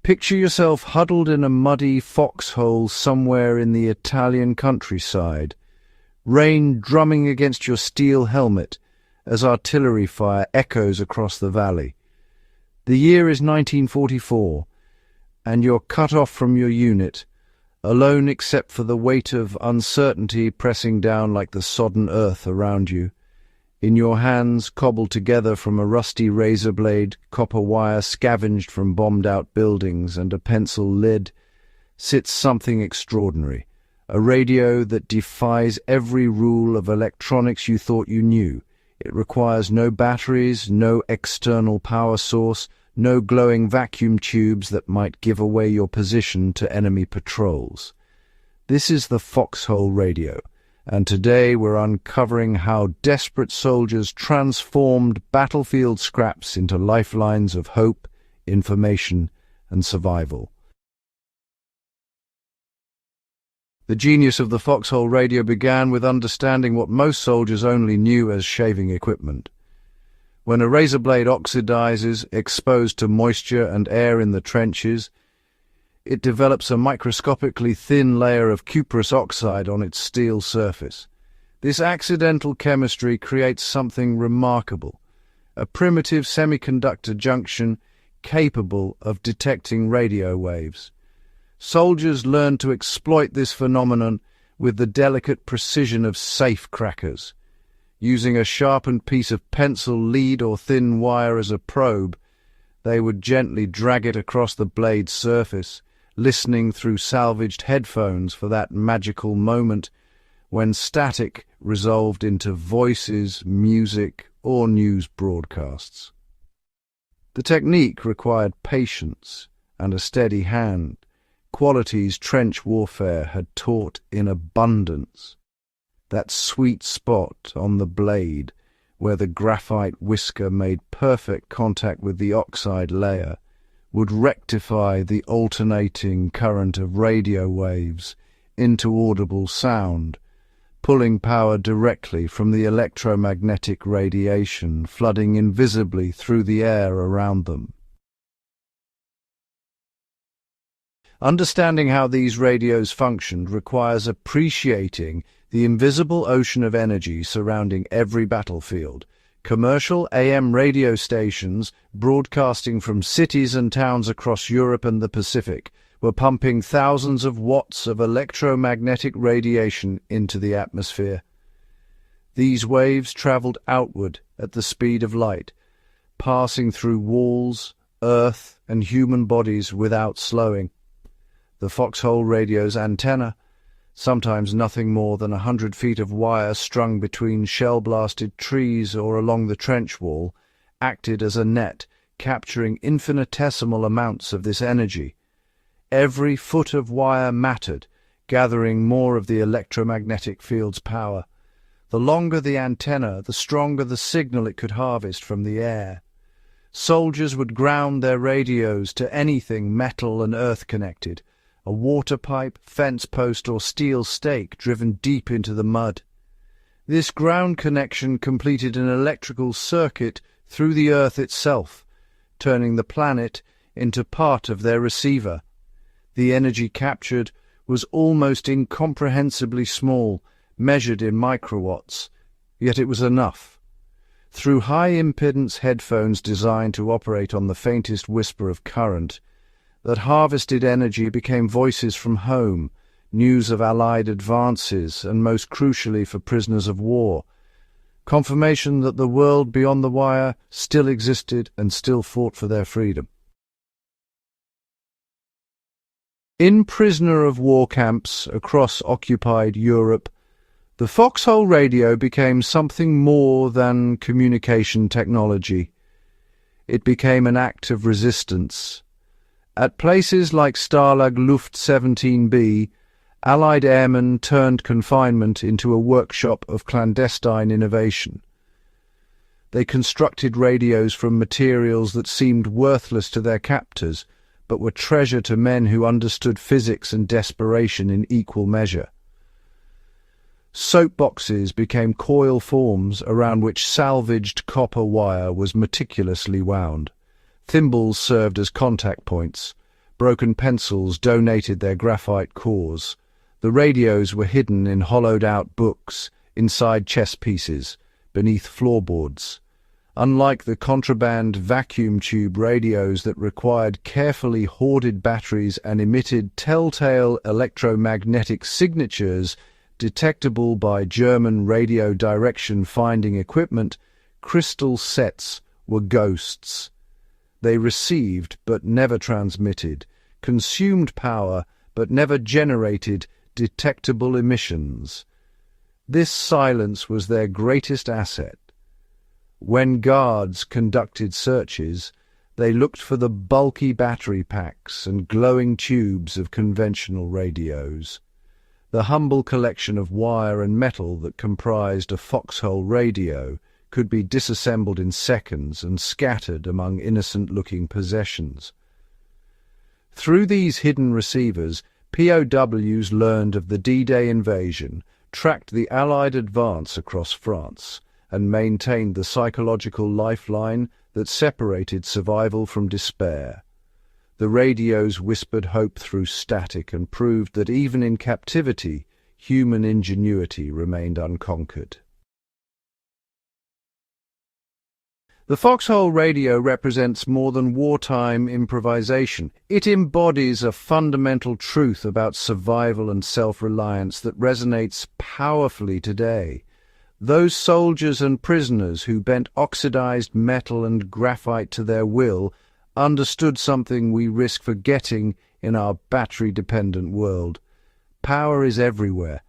Picture yourself huddled in a muddy foxhole somewhere in the Italian countryside, rain drumming against your steel helmet as artillery fire echoes across the valley. The year is 1944, and you're cut off from your unit, alone except for the weight of uncertainty pressing down like the sodden earth around you. In your hands, cobbled together from a rusty razor blade, copper wire scavenged from bombed-out buildings, and a pencil lid, sits something extraordinary, a radio that defies every rule of electronics you thought you knew. It requires no batteries, no external power source, no glowing vacuum tubes that might give away your position to enemy patrols. This is the Foxhole Radio, and today we're uncovering how desperate soldiers transformed battlefield scraps into lifelines of hope, information, and survival. The genius of the Foxhole Radio began with understanding what most soldiers only knew as shaving equipment. When a razor blade oxidizes, exposed to moisture and air in the trenches, it develops a microscopically thin layer of cuprous oxide on its steel surface. This accidental chemistry creates something remarkable, a primitive semiconductor junction capable of detecting radio waves. Soldiers learned to exploit this phenomenon with the delicate precision of safecrackers. Using a sharpened piece of pencil lead or thin wire as a probe, they would gently drag it across the blade's surface, listening through salvaged headphones for that magical moment when static resolved into voices, music, or news broadcasts. The technique required patience and a steady hand, qualities trench warfare had taught in abundance. That sweet spot on the blade where the graphite whisker made perfect contact with the oxide layer would rectify the alternating current of radio waves into audible sound, pulling power directly from the electromagnetic radiation flooding invisibly through the air around them. Understanding how these radios functioned requires appreciating the invisible ocean of energy surrounding every battlefield. Commercial AM radio stations, broadcasting from cities and towns across Europe and the Pacific, were pumping thousands of watts of electromagnetic radiation into the atmosphere. These waves traveled outward at the speed of light, passing through walls, earth, and human bodies without slowing. The Foxhole radio's antenna, sometimes nothing more than 100 feet of wire strung between shell-blasted trees or along the trench wall, acted as a net, capturing infinitesimal amounts of this energy. Every foot of wire mattered, gathering more of the electromagnetic field's power. The longer the antenna, the stronger the signal it could harvest from the air. Soldiers would ground their radios to anything metal and earth-connected, a water pipe, fence post, or steel stake driven deep into the mud. This ground connection completed an electrical circuit through the earth itself, turning the planet into part of their receiver. The energy captured was almost incomprehensibly small, measured in microwatts, yet it was enough. Through high-impedance headphones designed to operate on the faintest whisper of current, that harvested energy became voices from home, news of Allied advances, and most crucially for prisoners of war, confirmation that the world beyond the wire still existed and still fought for their freedom. In prisoner of war camps across occupied Europe, the Foxhole radio became something more than communication technology. It became an act of resistance. At places like Stalag Luft 17B, Allied airmen turned confinement into a workshop of clandestine innovation. They constructed radios from materials that seemed worthless to their captors, but were treasure to men who understood physics and desperation in equal measure. Soapboxes became coil forms around which salvaged copper wire was meticulously wound. Thimbles served as contact points. Broken pencils donated their graphite cores. The radios were hidden in hollowed-out books, inside chess pieces, beneath floorboards. Unlike the contraband vacuum tube radios that required carefully hoarded batteries and emitted telltale electromagnetic signatures detectable by German radio direction finding equipment, crystal sets were ghosts. They received but never transmitted, consumed power but never generated detectable emissions. This silence was their greatest asset. When guards conducted searches, they looked for the bulky battery packs and glowing tubes of conventional radios. The humble collection of wire and metal that comprised a foxhole radio could be disassembled in seconds and scattered among innocent-looking possessions. Through these hidden receivers, POWs learned of the D-Day invasion, tracked the Allied advance across France, and maintained the psychological lifeline that separated survival from despair. The radios whispered hope through static and proved that even in captivity, human ingenuity remained unconquered. The foxhole radio represents more than wartime improvisation. It embodies a fundamental truth about survival and self-reliance that resonates powerfully today. Those soldiers and prisoners who bent oxidized metal and graphite to their will understood something we risk forgetting in our battery-dependent world. Power is everywhere,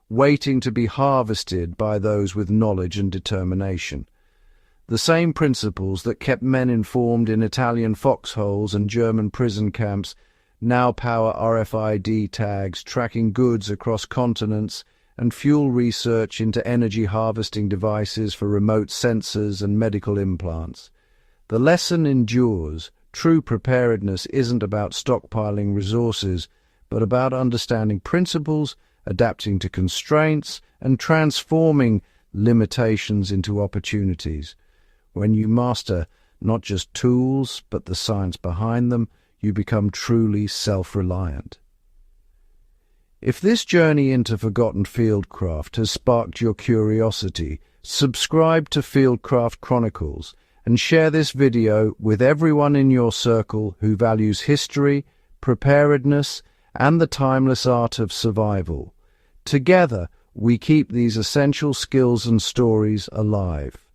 waiting to be harvested by those with knowledge and determination. The same principles that kept men informed in Italian foxholes and German prison camps now power RFID tags tracking goods across continents and fuel research into energy harvesting devices for remote sensors and medical implants. The lesson endures. True preparedness isn't about stockpiling resources, but about understanding principles, adapting to constraints, and transforming limitations into opportunities. When you master not just tools, but the science behind them, you become truly self-reliant. If this journey into forgotten Fieldcraft has sparked your curiosity, subscribe to Fieldcraft Chronicles and share this video with everyone in your circle who values history, preparedness, and the timeless art of survival. Together, we keep these essential skills and stories alive.